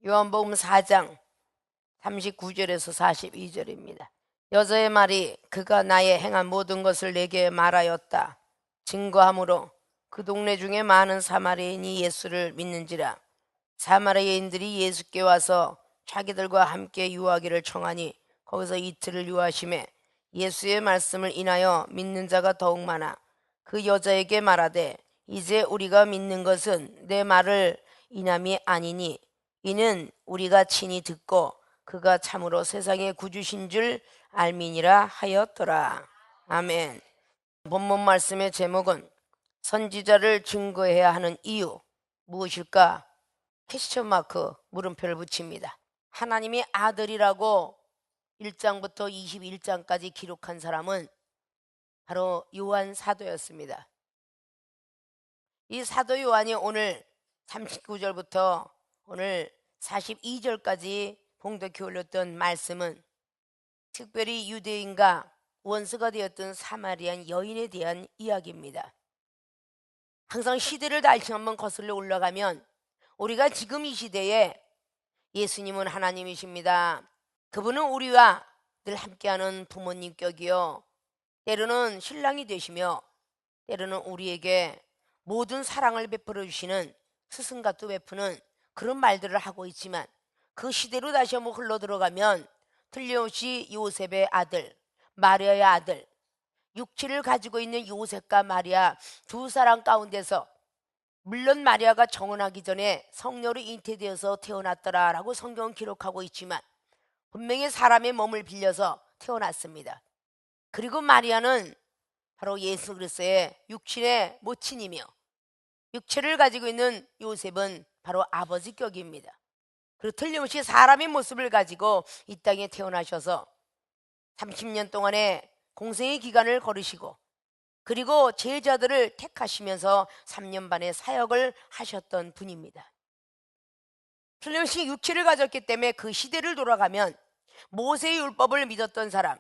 요한복음 4장 39절에서 42절입니다. 여자의 말이 그가 나의 행한 모든 것을 내게 말하였다 증거하므로 그 동네 중에 많은 사마리아인이 예수를 믿는지라. 사마리아인들이 예수께 와서 자기들과 함께 유하기를 청하니 거기서 이틀을 유하심에 예수의 말씀을 인하여 믿는 자가 더욱 많아 그 여자에게 말하되 이제 우리가 믿는 것은 내 말을 인함이 아니니 이는 우리가 친히 듣고 그가 참으로 세상의 구주신 줄 알미니라 하였더라. 아멘. 본문 말씀의 제목은 선지자를 증거해야 하는 이유 무엇일까? 퀘스천 마크 물음표를 붙입니다. 하나님이 아들이라고 1장부터 21장까지 기록한 사람은 바로 요한 사도였습니다. 이 사도 요한이 오늘 39절부터 오늘 42절까지 봉독해 올렸던 말씀은 특별히 유대인과 원수가 되었던 사마리안 여인에 대한 이야기입니다. 항상 시대를 다시 한번 거슬러 올라가면 우리가 지금 이 시대에 예수님은 하나님이십니다. 그분은 우리와 늘 함께하는 부모님격이요 때로는 신랑이 되시며 때로는 우리에게 모든 사랑을 베풀어 주시는 스승같도 베푸는 그런 말들을 하고 있지만 그 시대로 다시 한번 흘러 들어가면 틀림없이 요셉의 아들 마리아의 아들 육체를 가지고 있는 요셉과 마리아 두 사람 가운데서 물론 마리아가 정혼하기 전에 성녀로 잉태되어서 태어났더라라고 성경은 기록하고 있지만 분명히 사람의 몸을 빌려서 태어났습니다. 그리고 마리아는 바로 예수 그리스도의 육신의 모친이며 육체를 가지고 있는 요셉은 바로 아버지격입니다. 그리고 틀림없이 사람의 모습을 가지고 이 땅에 태어나셔서 30년 동안의 공생의 기간을 걸으시고 그리고 제자들을 택하시면서 3년 반의 사역을 하셨던 분입니다. 틀림없이 육체를 가졌기 때문에 그 시대를 돌아가면 모세의 율법을 믿었던 사람,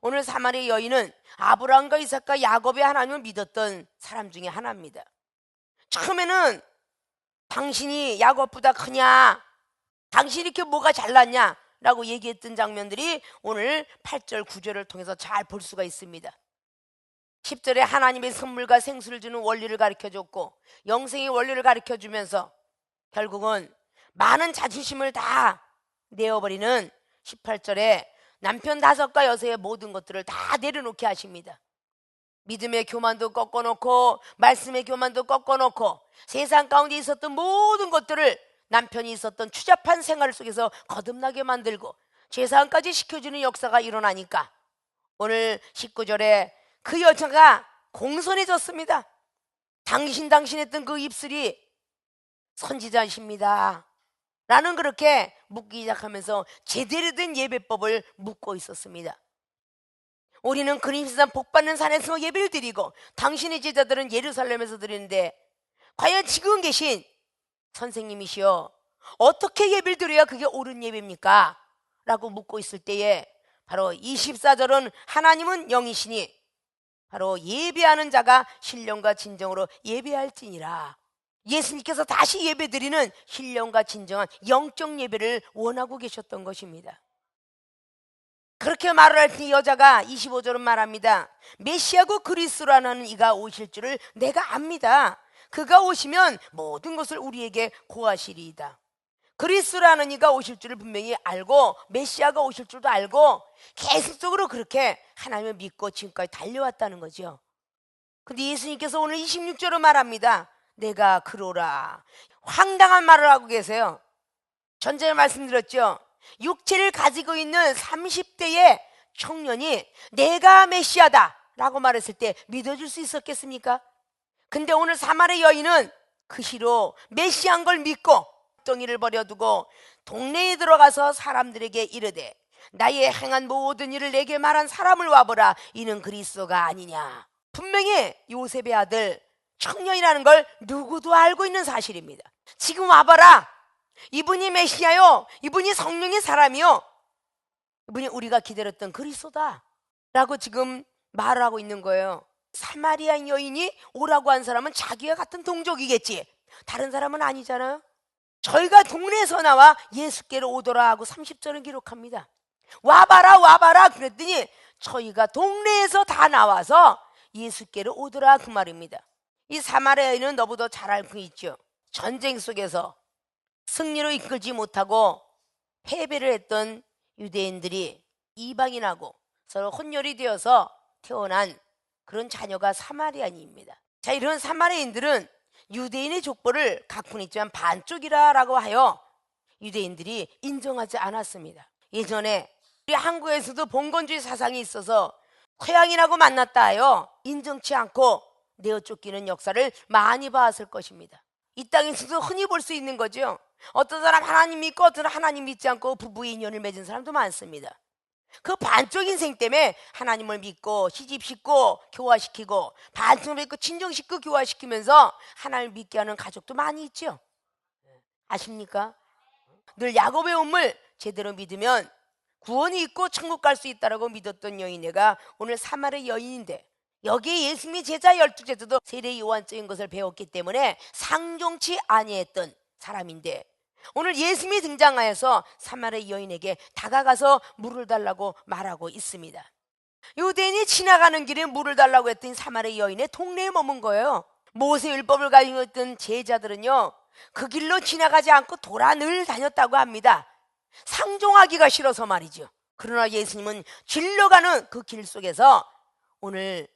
오늘 사마리아 여인은 아브라함과 이삭과 야곱의 하나님을 믿었던 사람 중에 하나입니다. 처음에는 당신이 야곱보다 크냐, 당신이 이렇게 뭐가 잘났냐 라고 얘기했던 장면들이 오늘 8절 9절을 통해서 잘 볼 수가 있습니다. 10절에 하나님의 선물과 생수를 주는 원리를 가르쳐줬고 영생의 원리를 가르쳐주면서 결국은 많은 자존심을 다 내어버리는 18절에 남편 5과 여섯의 모든 것들을 다 내려놓게 하십니다. 믿음의 교만도 꺾어놓고 말씀의 교만도 꺾어놓고 세상 가운데 있었던 모든 것들을 남편이 있었던 추잡한 생활 속에서 거듭나게 만들고 제사함까지 시켜주는 역사가 일어나니까 오늘 19절에 그 여자가 공손해졌습니다. 당신 했던 그 입술이 선지자이십니다 라는 그렇게 묻기 시작하면서 제대로 된 예배법을 묻고 있었습니다. 우리는 그리스도산 복받는 산에서 예배를 드리고 당신의 제자들은 예루살렘에서 드리는데 과연 지금 계신 선생님이시여 어떻게 예배를 드려야 그게 옳은 예배입니까? 라고 묻고 있을 때에 바로 24절은 하나님은 영이시니 바로 예배하는 자가 신령과 진정으로 예배할지니라. 예수님께서 다시 예배드리는 신령과 진정한 영적 예배를 원하고 계셨던 것입니다. 그렇게 말을 할 때 여자가 25절은 말합니다. 메시아고 그리스도라는 이가 오실 줄을 내가 압니다. 그가 오시면 모든 것을 우리에게 고하시리이다. 그리스도라는 이가 오실 줄을 분명히 알고 메시아가 오실 줄도 알고 계속적으로 그렇게 하나님을 믿고 지금까지 달려왔다는 거죠. 근데 예수님께서 오늘 26절로 말합니다. 내가 그로라. 황당한 말을 하고 계세요. 전전에 말씀드렸죠. 육체를 가지고 있는 30대의 청년이 내가 메시아다 라고 말했을 때 믿어줄 수 있었겠습니까? 근데 오늘 사마리아 여인은 그 시로 메시아인 걸 믿고 덩이를 버려두고 동네에 들어가서 사람들에게 이르되 나의 행한 모든 일을 내게 말한 사람을 와보라. 이는 그리스도가 아니냐. 분명히 요셉의 아들 청년이라는 걸 누구도 알고 있는 사실입니다. 지금 와봐라. 이분이 메시아요. 이분이 성령의 사람이요. 이분이 우리가 기다렸던 그리스도다 라고 지금 말을 하고 있는 거예요. 사마리아 여인이 오라고 한 사람은 자기와 같은 동족이겠지. 다른 사람은 아니잖아요. 저희가 동네에서 나와 예수께로 오더라 하고 30절은 기록합니다. 와봐라 와봐라 그랬더니 저희가 동네에서 다 나와서 예수께로 오더라 그 말입니다. 이 사마리아 여인은 너보다 잘 알고 있죠. 전쟁 속에서 승리로 이끌지 못하고 패배를 했던 유대인들이 이방인하고 서로 혼혈이 되어서 태어난 그런 자녀가 사마리아인입니다. 자, 이런 사마리아인들은 유대인의 족보를 갖고는 있지만 반쪽이라고 하여 유대인들이 인정하지 않았습니다. 예전에 우리 한국에서도 봉건주의 사상이 있어서 서양인하고 만났다 하여 인정치 않고 내어 쫓기는 역사를 많이 봤을 것입니다. 이 땅에서도 흔히 볼 수 있는 거죠. 어떤 사람 하나님 믿고 어떤 사람 하나님 믿지 않고 부부의 인연을 맺은 사람도 많습니다. 그 반쪽 인생 때문에 하나님을 믿고 시집시키고 교화시키고 반쪽을 믿고 친정시키고 교화시키면서 하나님을 믿게 하는 가족도 많이 있죠. 아십니까? 늘 야곱의 온물 제대로 믿으면 구원이 있고 천국 갈 수 있다라고 믿었던 여인애가 오늘 사마리아 여인인데, 여기에 예수님이 제자 12제자도 세례 요한적인 것을 배웠기 때문에 상종치 아니했던 사람인데, 오늘 예수님이 등장하여서 사마리아 여인에게 다가가서 물을 달라고 말하고 있습니다. 유대인이 지나가는 길에 물을 달라고 했더니 사마리아 여인의 동네에 머문 거예요. 모세 율법을 가지고 있던 제자들은요, 그 길로 지나가지 않고 돌아 늘 다녔다고 합니다. 상종하기가 싫어서 말이죠. 그러나 예수님은 길로 가는 그 길 속에서 오늘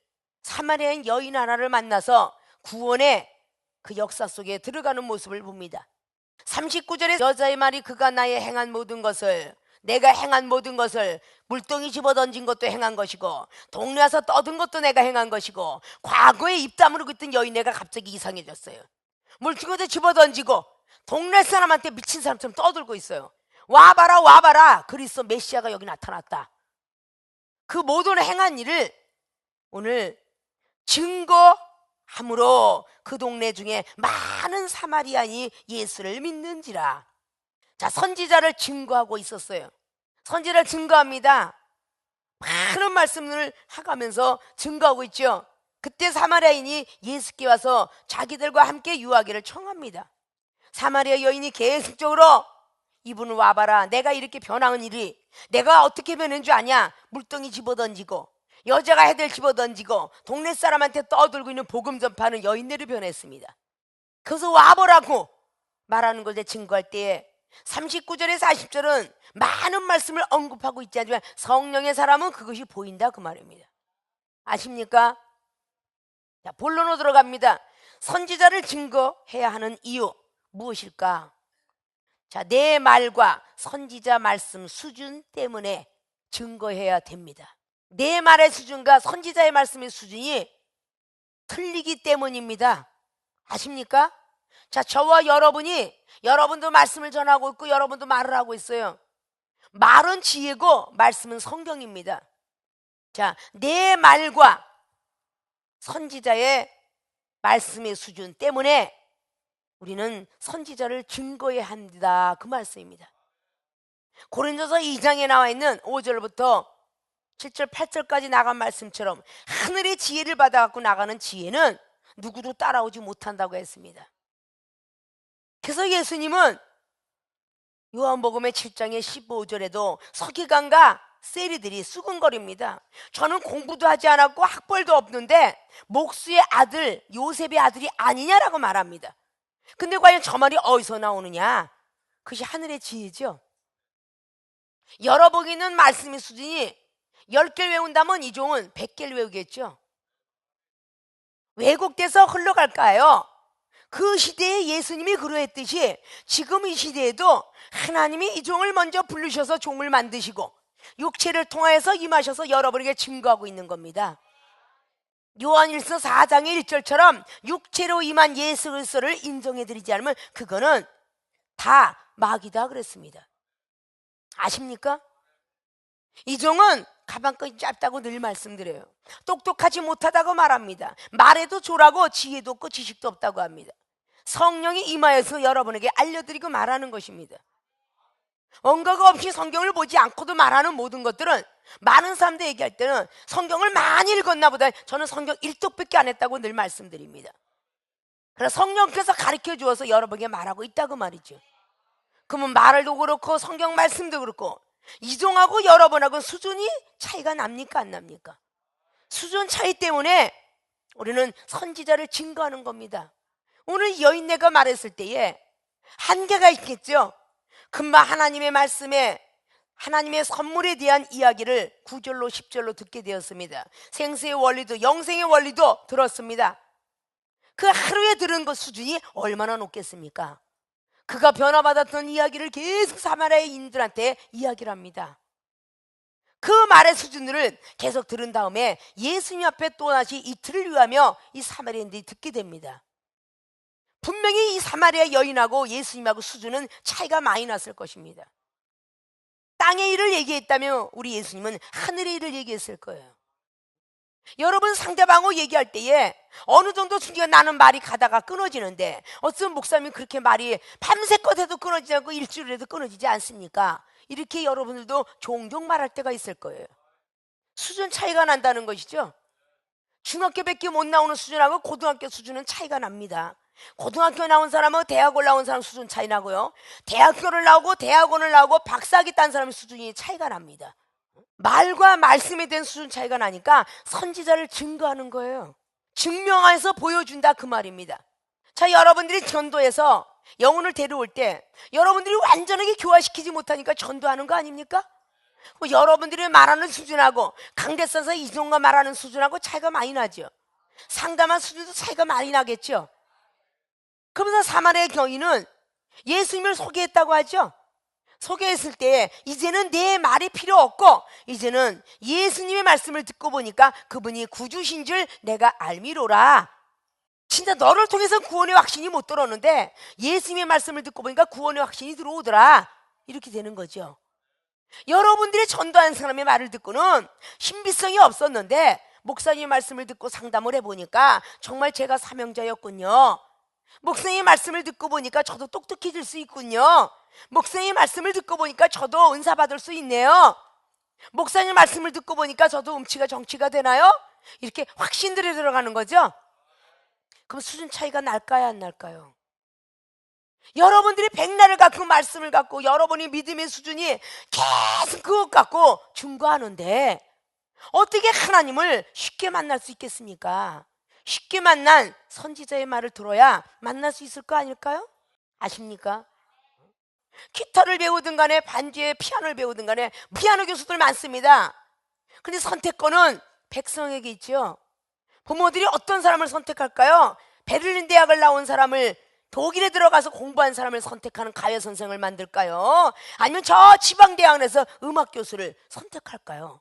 사마리아인 여인 하나를 만나서 구원의 그 역사 속에 들어가는 모습을 봅니다. 39절에 여자의 말이 그가 나의 행한 모든 것을, 내가 행한 모든 것을, 물동이 집어던진 것도 행한 것이고 동네 와서 떠든 것도 내가 행한 것이고, 과거에 입 다물고 있던 여인애가 갑자기 이상해졌어요. 물동이도 집어던지고 동네 사람한테 미친 사람처럼 떠들고 있어요. 와봐라 와봐라, 그리스도 메시아가 여기 나타났다. 그 모든 행한 일을 오늘 증거함으로 그 동네 중에 많은 사마리아인이 예수를 믿는지라. 자, 선지자를 증거하고 있었어요. 선지자를 증거합니다. 많은 말씀을 하가면서 증거하고 있죠. 그때 사마리아인이 예수께 와서 자기들과 함께 유하기를 청합니다. 사마리아 여인이 계속적으로 이분을 와봐라, 내가 이렇게 변한 일이, 내가 어떻게 변한 줄 아냐, 물동이 집어던지고 여자가 해들 집어던지고 동네 사람한테 떠들고 있는 복음 전파하는 여인들을 변했습니다. 그래서 와보라고 말하는 것에 증거할 때에 39절에 40절은 많은 말씀을 언급하고 있지 않지만 성령의 사람은 그것이 보인다 그 말입니다. 아십니까? 자, 본론으로 들어갑니다. 선지자를 증거해야 하는 이유 무엇일까? 자, 내 말과 선지자 말씀 수준 때문에 증거해야 됩니다. 내 말의 수준과 선지자의 말씀의 수준이 틀리기 때문입니다. 아십니까? 자, 저와 여러분도 말씀을 전하고 있고 여러분도 말을 하고 있어요. 말은 지혜고 말씀은 성경입니다. 자, 내 말과 선지자의 말씀의 수준 때문에 우리는 선지자를 증거해야 합니다 그 말씀입니다. 고린도서 2장에 나와 있는 5절부터 7절 8절까지 나간 말씀처럼 하늘의 지혜를 받아갖고 나가는 지혜는 누구도 따라오지 못한다고 했습니다. 그래서 예수님은 요한복음의 7장의 15절에도 서기관과 세리들이 수군거립니다. 저는 공부도 하지 않았고 학벌도 없는데 목수의 아들 요셉의 아들이 아니냐라고 말합니다. 근데 과연 저 말이 어디서 나오느냐? 그것이 하늘의 지혜죠. 여러 복 있는 말씀의 수준이 10개를 외운다면 이 종은 100개를 외우겠죠. 왜곡돼서 흘러갈까요? 그 시대에 예수님이 그러했듯이 지금 이 시대에도 하나님이 이 종을 먼저 부르셔서 종을 만드시고 육체를 통하여서 임하셔서 여러분에게 증거하고 있는 겁니다. 요한일서 4장의 1절처럼 육체로 임한 예수 그리스도를 인정해드리지 않으면 그거는 다 마귀다 그랬습니다. 아십니까? 이 종은 가방끈이 짧다고 늘 말씀드려요. 똑똑하지 못하다고 말합니다. 말에도 조라고 지혜도 없고 지식도 없다고 합니다. 성령이 임하여서 여러분에게 알려드리고 말하는 것입니다. 언거가 없이 성경을 보지 않고도 말하는 모든 것들은 많은 사람들 얘기할 때는 성경을 많이 읽었나 보다, 저는 성경 1독밖에 안 했다고 늘 말씀드립니다. 그래서 성령께서 가르쳐 주어서 여러분에게 말하고 있다고 말이죠. 그러면 말도 그렇고 성경 말씀도 그렇고 이종하고 여러분하고 수준이 차이가 납니까 안 납니까? 수준 차이 때문에 우리는 선지자를 증거하는 겁니다. 오늘 여인네가 말했을 때에 한계가 있겠죠. 금방 하나님의 말씀에 하나님의 선물에 대한 이야기를 9절로 10절로 듣게 되었습니다. 생수의 원리도 영생의 원리도 들었습니다. 그 하루에 들은 그 수준이 얼마나 높겠습니까? 그가 변화받았던 이야기를 계속 사마리아인들한테 이야기를 합니다. 그 말의 수준을 계속 들은 다음에 예수님 앞에 또다시 이틀을 위하며 이 사마리아인들이 듣게 됩니다. 분명히 이 사마리아 여인하고 예수님하고 수준은 차이가 많이 났을 것입니다. 땅의 일을 얘기했다면 우리 예수님은 하늘의 일을 얘기했을 거예요. 여러분, 상대방하고 얘기할 때에 어느 정도 순간 나는 말이 가다가 끊어지는데 어떤 목사님이 그렇게 말이 밤새껏 해도 끊어지지 않고 일주일 해도 끊어지지 않습니까? 이렇게 여러분들도 종종 말할 때가 있을 거예요. 수준 차이가 난다는 것이죠. 중학교밖에 못 나오는 수준하고 고등학교 수준은 차이가 납니다. 고등학교 나온 사람하고 대학을 나온 사람 수준 차이 나고요, 대학교를 나오고 대학원을 나오고 박사학위 딴 사람의 수준이 차이가 납니다. 말과 말씀에 대한 수준 차이가 나니까 선지자를 증거하는 거예요. 증명해서 보여준다 그 말입니다. 자, 여러분들이 전도해서 영혼을 데려올 때 여러분들이 완전하게 교화시키지 못하니까 전도하는 거 아닙니까? 여러분들이 말하는 수준하고 강대선서 이종과 말하는 수준하고 차이가 많이 나죠. 상담한 수준도 차이가 많이 나겠죠. 그러면서 사마리아 여인은 예수님을 소개했다고 하죠. 소개했을 때 이제는 내 말이 필요 없고 이제는 예수님의 말씀을 듣고 보니까 그분이 구주신 줄 내가 알미로라. 진짜 너를 통해서 구원의 확신이 못 들어오는데 예수님의 말씀을 듣고 보니까 구원의 확신이 들어오더라. 이렇게 되는 거죠. 여러분들이 전도하는 사람의 말을 듣고는 신비성이 없었는데 목사님의 말씀을 듣고 상담을 해보니까 정말 제가 사명자였군요. 목사님의 말씀을 듣고 보니까 저도 똑똑해질 수 있군요. 목사님의 말씀을 듣고 보니까 저도 은사 받을 수 있네요. 목사님 말씀을 듣고 보니까 저도 음치가 정치가 되나요? 이렇게 확신들이 들어가는 거죠. 그럼 수준 차이가 날까요 안 날까요? 여러분들이 백날을 갖고 말씀을 갖고 여러분이 믿음의 수준이 계속 그것 갖고 증거하는데 어떻게 하나님을 쉽게 만날 수 있겠습니까? 쉽게 만난 선지자의 말을 들어야 만날 수 있을 거 아닐까요? 아십니까? 기타를 배우든 간에 반주에 피아노를 배우든 간에 피아노 교수들 많습니다. 근데 선택권은 백성에게 있죠. 부모들이 어떤 사람을 선택할까요? 베를린 대학을 나온 사람을, 독일에 들어가서 공부한 사람을 선택하는 가요 선생을 만들까요? 아니면 저 지방 대학에서 음악 교수를 선택할까요?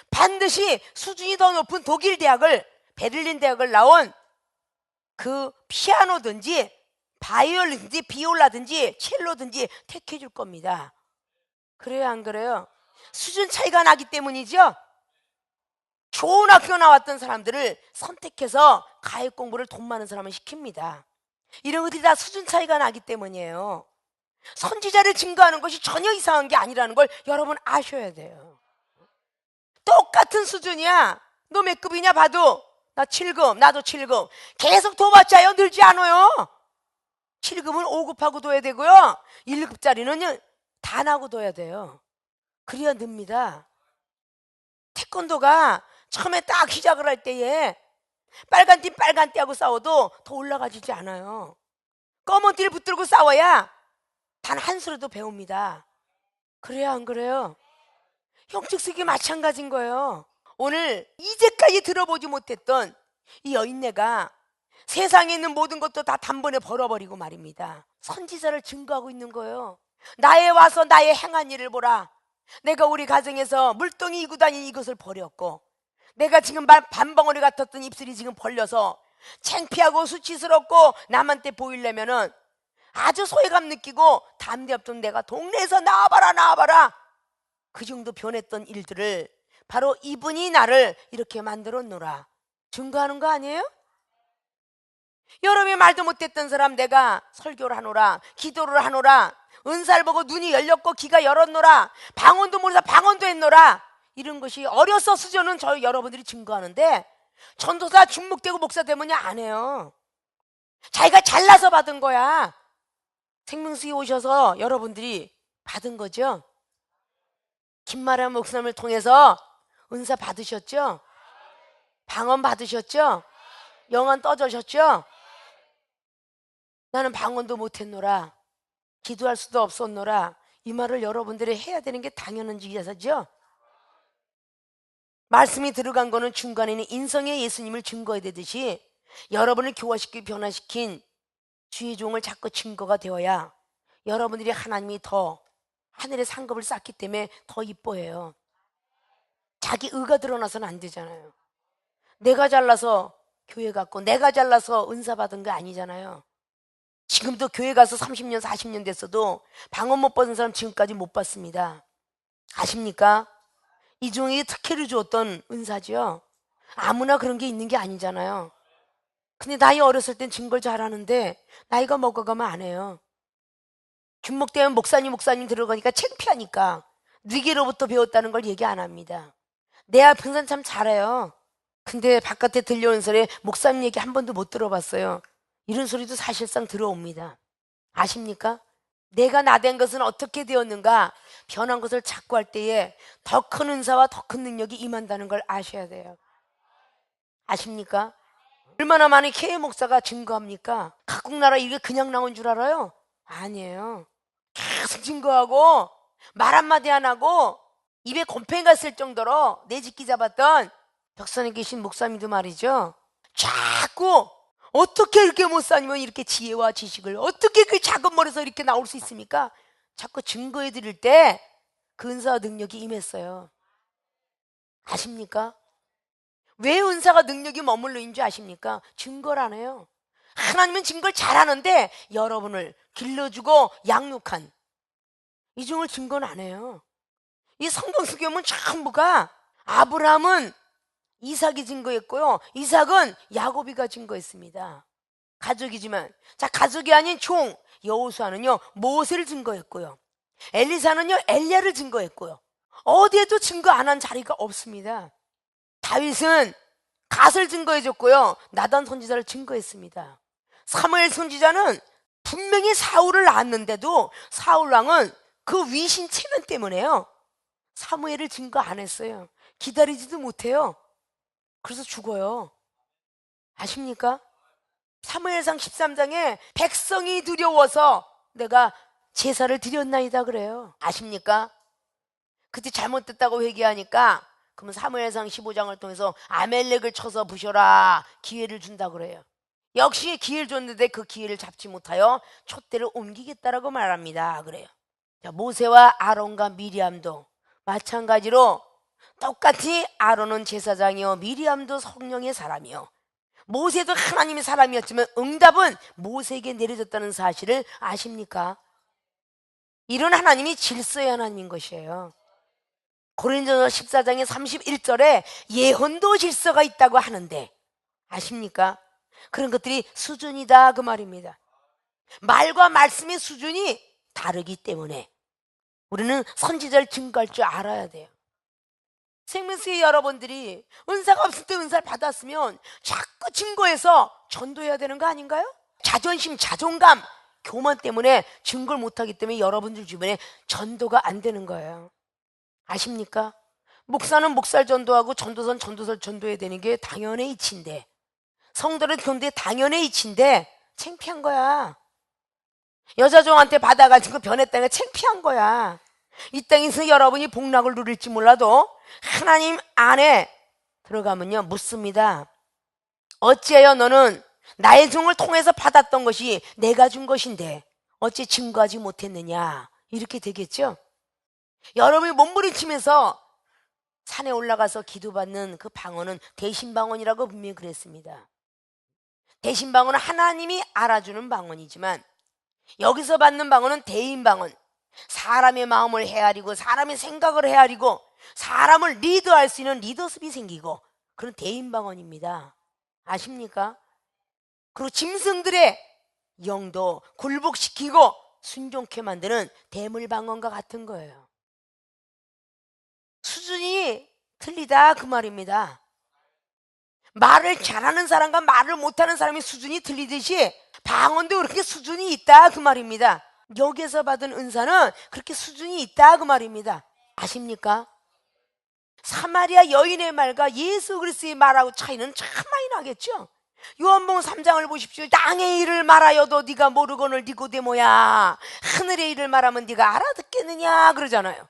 반드시 수준이 더 높은 독일 대학을, 베를린 대학을 나온 그 피아노든지 바이올린든지 비올라든지 첼로든지 택해 줄 겁니다. 그래요 안 그래요? 수준 차이가 나기 때문이죠. 좋은 학교 나왔던 사람들을 선택해서 가액 공부를 돈 많은 사람을 시킵니다. 이런 것들이 다 수준 차이가 나기 때문이에요. 선지자를 증거하는 것이 전혀 이상한 게 아니라는 걸 여러분 아셔야 돼요. 똑같은 수준이야. 너 몇 급이냐 봐도 나 7급, 나도 7급. 계속 더 받자요. 늘지 않아요. 7급은 5급하고 둬야 되고요, 1급짜리는 단하고 둬야 돼요. 그래야 늡니다. 태권도가 처음에 딱 시작을 할 때에 빨간 띠 빨간 띠하고 싸워도 더 올라가지지 않아요. 검은 띠를 붙들고 싸워야 단 한 수라도 배웁니다. 그래요 안 그래요? 영적색이 마찬가지인 거예요. 오늘 이제까지 들어보지 못했던 이 여인네가 세상에 있는 모든 것도 다 단번에 벌어버리고 말입니다. 선지자를 증거하고 있는 거예요. 나에 와서 나의 행한 일을 보라. 내가 우리 가정에서 물동이 이고 다닌 이것을 버렸고, 내가 지금 반벙어리 같았던 입술이 지금 벌려서 창피하고 수치스럽고 남한테 보이려면은 아주 소외감 느끼고 담대 없던 내가 동네에서 나와봐라 나와봐라, 그 정도 변했던 일들을 바로 이분이 나를 이렇게 만들었노라 증거하는 거 아니에요? 여러분이 말도 못했던 사람 내가 설교를 하노라, 기도를 하노라, 은사를 보고 눈이 열렸고 귀가 열었노라, 방언도 모르서 방언도 했노라, 이런 것이 어려서 수저는 저 여러분들이 증거하는데 전도사 중목되고 목사 되면요 안 해요. 자기가 잘나서 받은 거야. 생명수에 오셔서 여러분들이 받은 거죠. 김마람 목사님을 통해서 은사 받으셨죠? 방언 받으셨죠? 영안 떠주셨죠? 나는 방언도 못했노라, 기도할 수도 없었노라, 이 말을 여러분들이 해야 되는 게 당연한 일이어서죠. 말씀이 들어간 거는 중간에는 인성의 예수님을 증거해야 되듯이 여러분을 교화시키고 변화시킨 주의 종을 자꾸 증거가 되어야 여러분들이 하나님이 더 하늘의 상급을 쌓기 때문에 더 이뻐해요. 자기 의가 드러나서는 안 되잖아요. 내가 잘나서 교회 갔고 내가 잘나서 은사 받은 게 아니잖아요. 지금도 교회 가서 30년 40년 됐어도 방언 못 받은 사람 지금까지 못 봤습니다. 아십니까? 이 종에게 특혜를 주었던 은사죠. 아무나 그런 게 있는 게 아니잖아요. 근데 나이 어렸을 땐 증거를 잘하는데 나이가 먹어가면 안 해요. 균목되면 목사님 들어가니까 창피하니까 누구로부터 배웠다는 걸 얘기 안 합니다. 내 앞에서는 참 잘해요. 근데 바깥에 들려오는 소리에 목사님 얘기 한 번도 못 들어봤어요. 이런 소리도 사실상 들어옵니다. 아십니까? 내가 나된 것은 어떻게 되었는가, 변한 것을 찾고 할 때에 더 큰 은사와 더 큰 능력이 임한다는 걸 아셔야 돼요. 아십니까? 얼마나 많은 K 목사가 증거합니까? 각국 나라 이게 그냥 나온 줄 알아요? 아니에요. 계속 증거하고 말 한마디 안 하고 입에 곰팡이가 쓸 정도로 내집기 잡았던 벽산에 계신 목사님도 말이죠. 자꾸 어떻게 이렇게 목사님은 이렇게 지혜와 지식을 어떻게 그 작은 머리에서 이렇게 나올 수 있습니까? 자꾸 증거해 드릴 때 그 은사와 능력이 임했어요. 아십니까? 왜 은사가 능력이 머물러 있는 줄 아십니까? 증거를 안 해요. 하나님은 증거를 잘하는데 여러분을 길러주고 양육한 이 종을 증거는 안 해요. 이 성경 속에 보면 전부가 아브라함은 이삭이 증거했고요, 이삭은 야곱이가 증거했습니다. 가족이지만, 자, 가족이 아닌 종 여호수아는요 모세를 증거했고요, 엘리사는요 엘리야를 증거했고요, 어디에도 증거 안 한 자리가 없습니다. 다윗은 갓을 증거해줬고요, 나단 선지자를 증거했습니다. 사무엘 선지자는 분명히 사울을 낳았는데도 사울 왕은 그 위신 체면 때문에요 사무엘을 증거 안 했어요. 기다리지도 못해요. 그래서 죽어요. 아십니까? 사무엘상 13장에 백성이 두려워서 내가 제사를 드렸나이다 그래요. 아십니까? 그때 잘못됐다고 회개하니까 그러면 사무엘상 15장을 통해서 아멜렉을 쳐서 부셔라, 기회를 준다 그래요. 역시 기회를 줬는데 그 기회를 잡지 못하여 촛대를 옮기겠다라고 말합니다 그래요. 자, 모세와 아론과 미리암도 마찬가지로 똑같이 아론은 제사장이요 미리암도 성령의 사람이요, 모세도 하나님의 사람이었지만 응답은 모세에게 내려졌다는 사실을 아십니까? 이런 하나님이 질서의 하나님인 것이에요. 고린도서 14장의 31절에 예언도 질서가 있다고 하는데 아십니까? 그런 것들이 수준이다 그 말입니다. 말과 말씀의 수준이 다르기 때문에 우리는 선지자를 증거할 줄 알아야 돼요. 생명수의 여러분들이 은사가 없을 때 은사를 받았으면 자꾸 증거해서 전도해야 되는 거 아닌가요? 자존심, 자존감, 교만 때문에 증거를 못하기 때문에 여러분들 주변에 전도가 안 되는 거예요. 아십니까? 목사는 목사를 전도하고 전도사는 전도사를 전도해야 되는 게 당연의 이치인데, 성도를 견도해 당연의 이치인데 창피한 거야. 여자종한테 받아가지고 변했다는 게 창피한 거야. 이 땅에서 여러분이 복락을 누릴지 몰라도 하나님 안에 들어가면요 묻습니다. 어찌하여 너는 나의 종을 통해서 받았던 것이 내가 준 것인데 어찌 증거하지 못했느냐, 이렇게 되겠죠. 여러분이 몸부림치면서 산에 올라가서 기도받는 그 방언은 대신방언이라고 분명히 그랬습니다. 대신방언은 하나님이 알아주는 방언이지만 여기서 받는 방언은 대인방언, 사람의 마음을 헤아리고 사람의 생각을 헤아리고 사람을 리드할 수 있는 리더십이 생기고 그런 대인방언입니다. 아십니까? 그리고 짐승들의 영도 굴복시키고 순종케 만드는 대물방언과 같은 거예요. 수준이 틀리다 그 말입니다. 말을 잘하는 사람과 말을 못하는 사람의 수준이 틀리듯이 방언도 그렇게 수준이 있다 그 말입니다. 여기서 받은 은사는 그렇게 수준이 있다 그 말입니다. 아십니까? 사마리아 여인의 말과 예수 그리스도의 말하고 차이는 참 많이 나겠죠. 요한복음 3장을 보십시오. 땅의 일을 말하여도 네가 모르거늘 니고데모야, 하늘의 일을 말하면 네가 알아듣겠느냐 그러잖아요.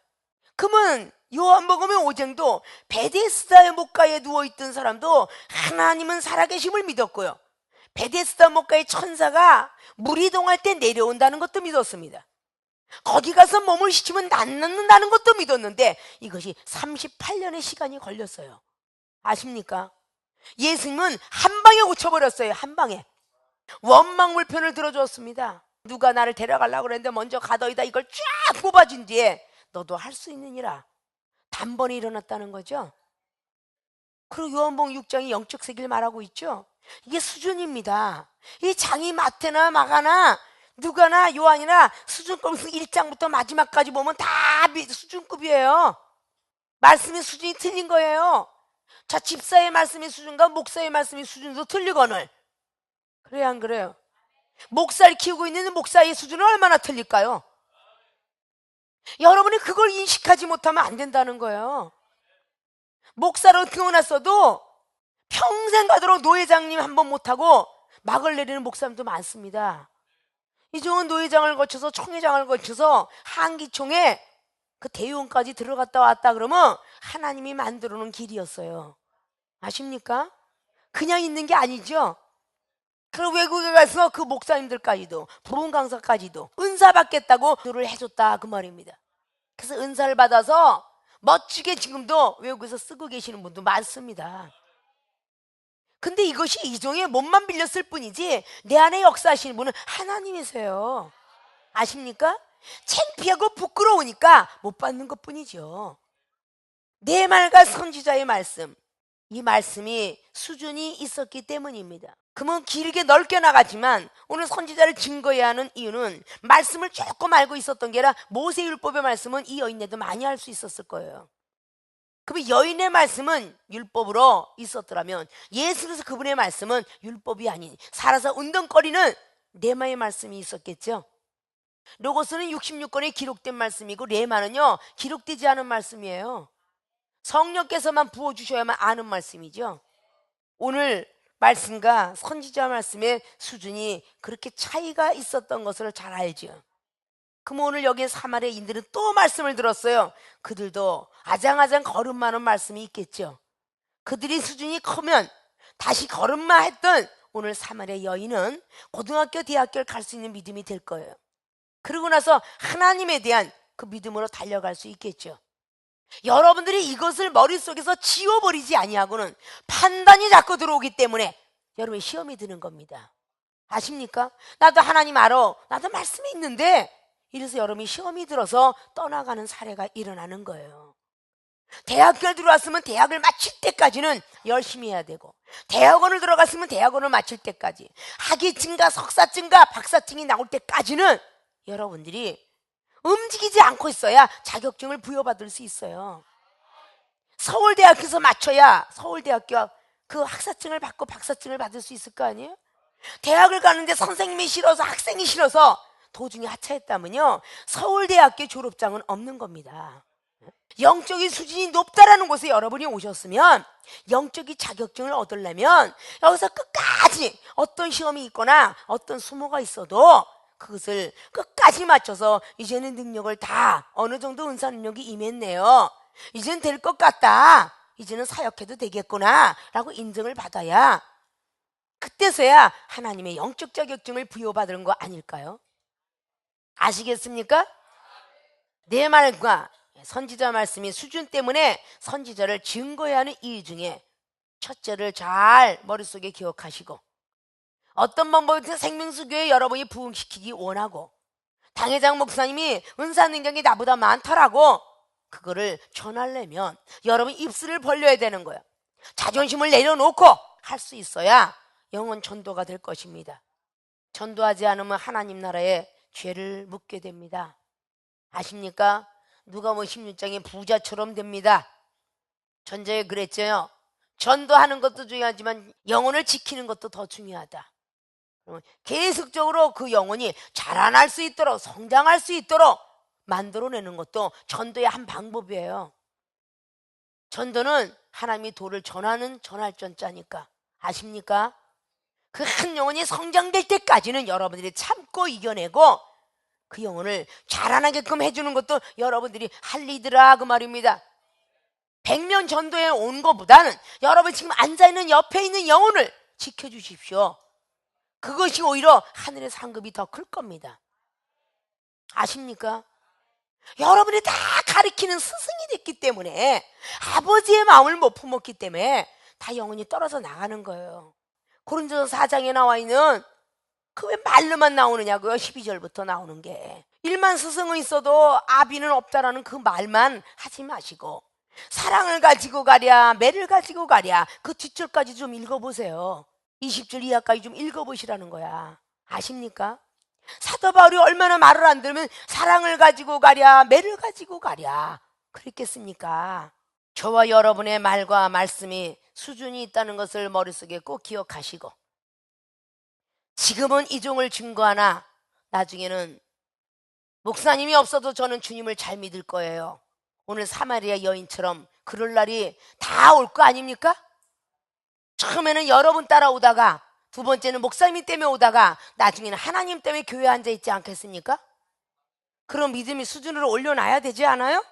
그러면 요한복음의 오쟁도 베데스다의 목가에 누워있던 사람도 하나님은 살아계심을 믿었고요, 베데스다 목가의 천사가 물 이동할 때 내려온다는 것도 믿었습니다. 거기 가서 몸을 씻으면 낫는다는 것도 믿었는데 이것이 38년의 시간이 걸렸어요. 아십니까? 예수님은 한 방에 고쳐버렸어요. 한 방에. 원망불편을 들어주었습니다. 누가 나를 데려가려고 그랬는데 먼저 가더이다, 이걸 쫙 뽑아준 뒤에 너도 할 수 있느니라 단번에 일어났다는 거죠. 그리고 요한복음 6장이 영적 세계를 말하고 있죠. 이게 수준입니다. 이 장이 마태나 마가나 누가나 요한이나 수준급 1장부터 마지막까지 보면 다 수준급이에요. 말씀의 수준이 틀린 거예요. 자, 집사의 말씀의 수준과 목사의 말씀의 수준도 틀리거늘. 그래요, 안 그래요? 목사를 키우고 있는 목사의 수준은 얼마나 틀릴까요? 여러분이 그걸 인식하지 못하면 안 된다는 거예요. 목사로 태어났어도 평생 가도록 노회장님 한 번 못하고 막을 내리는 목사님도 많습니다. 이종은 노회장을 거쳐서 총회장을 거쳐서 한기총에 그 대의원까지 들어갔다 왔다 그러면 하나님이 만들어 놓은 길이었어요. 아십니까? 그냥 있는 게 아니죠. 그리고 외국에 가서 그 목사님들까지도 부흥 강사까지도 은사 받겠다고 기도를 해줬다 그 말입니다. 그래서 은사를 받아서 멋지게 지금도 외국에서 쓰고 계시는 분도 많습니다. 근데 이것이 이종의 몸만 빌렸을 뿐이지 내 안에 역사하시는 분은 하나님이세요. 아십니까? 창피하고 부끄러우니까 못 받는 것 뿐이죠. 내 말과 선지자의 말씀, 이 말씀이 수준이 있었기 때문입니다. 그러면 길게 넓게 나가지만 오늘 선지자를 증거해야 하는 이유는 말씀을 조금 알고 있었던 게 아니라 모세율법의 말씀은 이 여인네도 많이 알 수 있었을 거예요. 그럼 여인의 말씀은 율법으로 있었더라면 예수께서 그분의 말씀은 율법이 아닌 살아서 운동거리는 레마의 말씀이 있었겠죠. 로고스는 66권에 기록된 말씀이고 레마는요 기록되지 않은 말씀이에요. 성령께서만 부어주셔야만 아는 말씀이죠. 오늘 말씀과 선지자 말씀의 수준이 그렇게 차이가 있었던 것을 잘 알죠. 그럼 오늘 여기 사마리아인들은 또 말씀을 들었어요. 그들도 아장아장 걸음마는 말씀이 있겠죠. 그들이 수준이 크면 다시 걸음마 했던 오늘 사마리아 여인은 고등학교 대학교를 갈 수 있는 믿음이 될 거예요. 그러고 나서 하나님에 대한 그 믿음으로 달려갈 수 있겠죠. 여러분들이 이것을 머릿속에서 지워버리지 아니하고는 판단이 자꾸 들어오기 때문에 여러분이 시험이 드는 겁니다. 아십니까? 나도 하나님 알아, 나도 말씀이 있는데, 이래서 여러분이 시험이 들어서 떠나가는 사례가 일어나는 거예요. 대학교에 들어왔으면 대학을 마칠 때까지는 열심히 해야 되고, 대학원을 들어갔으면 대학원을 마칠 때까지, 학위증과 석사증과 박사증이 나올 때까지는 여러분들이 움직이지 않고 있어야 자격증을 부여받을 수 있어요. 서울대학교에서 맞춰야 서울대학교 그 학사증을 받고 박사증을 받을 수 있을 거 아니에요? 대학을 가는데 선생님이 싫어서 학생이 싫어서 도중에 하차했다면요 서울대학교 졸업장은 없는 겁니다. 영적인 수준이 높다라는 곳에 여러분이 오셨으면 영적인 자격증을 얻으려면 여기서 끝까지 어떤 시험이 있거나 어떤 수모가 있어도 그것을 끝까지 맞춰서 이제는 능력을 다 어느 정도 은사 능력이 임했네요, 이제는 될 것 같다, 이제는 사역해도 되겠구나 라고 인정을 받아야 그때서야 하나님의 영적 자격증을 부여받는 거 아닐까요? 아시겠습니까? 내 말과 선지자 말씀이 수준 때문에 선지자를 증거해야 하는 이유 중에 첫째를 잘 머릿속에 기억하시고, 어떤 방법이든 생명수교회 여러분이 부흥시키기 원하고 당회장 목사님이 은사 능력이 나보다 많더라고 그거를 전하려면 여러분 입술을 벌려야 되는 거예요. 자존심을 내려놓고 할 수 있어야 영혼 전도가 될 것입니다. 전도하지 않으면 하나님 나라에 죄를 묻게 됩니다. 아십니까? 누가복음 16장에 부자처럼 됩니다. 전자에 그랬죠. 전도하는 것도 중요하지만 영혼을 지키는 것도 더 중요하다. 그러면 계속적으로 그 영혼이 자라날 수 있도록, 성장할 수 있도록 만들어내는 것도 전도의 한 방법이에요. 전도는 하나님이 도를 전하는 전할 전자니까. 아십니까? 그 한 영혼이 성장될 때까지는 여러분들이 참고 이겨내고 그 영혼을 자라나게끔 해주는 것도 여러분들이 할 일이라 그 말입니다. 100년 전도에 온 것보다는 여러분 지금 앉아있는 옆에 있는 영혼을 지켜주십시오. 그것이 오히려 하늘의 상급이 더 클 겁니다. 아십니까? 여러분이 다 가리키는 스승이 됐기 때문에, 아버지의 마음을 못 품었기 때문에 다 영혼이 떨어져 나가는 거예요. 고린도서 4장에 나와 있는 그 왜 말로만 나오느냐고요. 12절부터 나오는 게. 일만 스승은 있어도 아비는 없다라는 그 말만 하지 마시고 사랑을 가지고 가랴, 매를 가지고 가랴, 그 뒷절까지 좀 읽어보세요. 20절 이하까지 좀 읽어보시라는 거야. 아십니까? 사도 바울이 얼마나 말을 안 들으면 사랑을 가지고 가랴, 매를 가지고 가랴 그랬겠습니까? 저와 여러분의 말과 말씀이 수준이 있다는 것을 머릿속에 꼭 기억하시고, 지금은 이종을 증거하나 나중에는 목사님이 없어도 저는 주님을 잘 믿을 거예요. 오늘 사마리아 여인처럼 그럴 날이 다 올 거 아닙니까? 처음에는 여러분 따라오다가, 두 번째는 목사님 때문에 오다가, 나중에는 하나님 때문에 교회에 앉아있지 않겠습니까? 그런 믿음의 수준으로 올려놔야 되지 않아요?